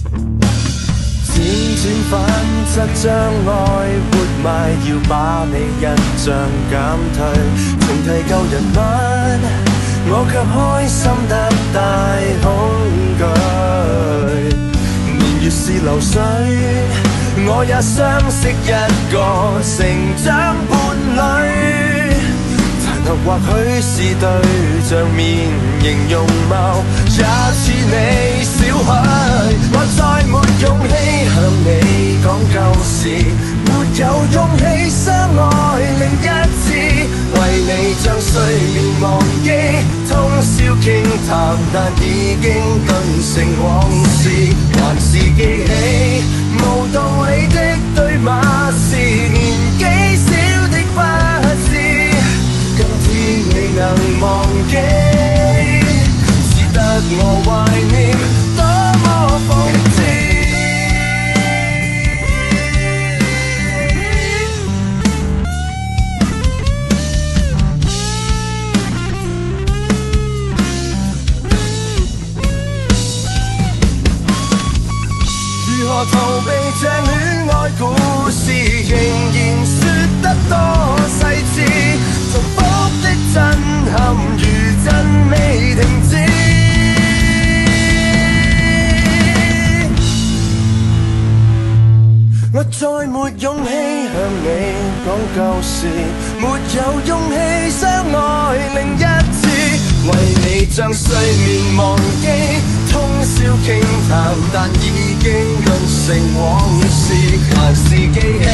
輾轉反側將愛活埋，要把你印象減退。重提舊人物，我卻開心得大恐懼。年月是流水，我也相識一個成長伴侶。或許是對象面型容貌也似你小孩，我再沒勇氣向你講舊事，沒有勇氣相愛另一次，為你將睡眠忘記，通宵傾談，但已經頓成往事，還是記起無道理的對罵，是年紀小的不知。今天你能忘記，只得我懷念，多麼諷刺。如何逃避這戀愛故事，仍然說得多細緻。重複的震撼如真未停止，我再沒勇氣向你講舊事，沒有勇氣相愛另一次，為你將睡眠忘記，通宵傾談，但已經頓成往事，還是記起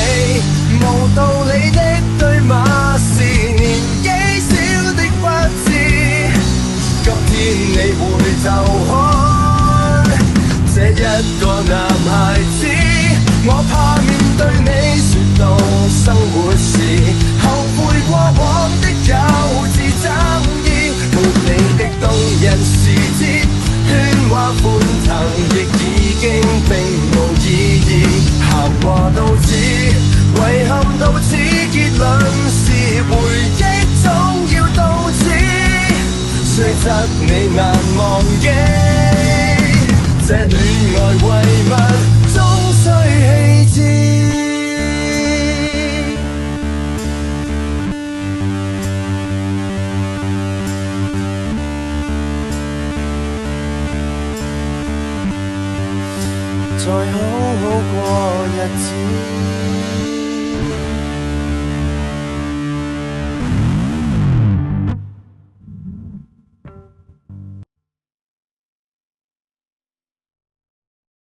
無道理的對罵，是年紀小的不知。今天你回頭看這一個男孩子，我怕面對你說到生活時，後悔過往的幼稚爭議，沒你的動人時節，喧嘩歡騰亦已經並無意義，閒話到此，遺憾到此，結論是回憶總要到此，雖則你難忘記，這戀愛遺物終須棄置。再好好過日子。